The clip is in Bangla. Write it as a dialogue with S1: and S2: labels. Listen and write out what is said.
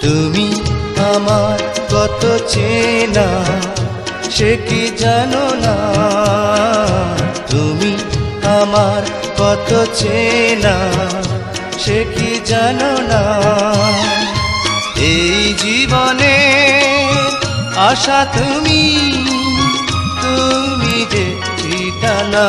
S1: তুমি আমার কত চেনা সে কি জানো না, তুমি আমার কত চেনা সে কি জানো না। এই জীবনে আশা তুমি, তুমি যে ঠিকানা।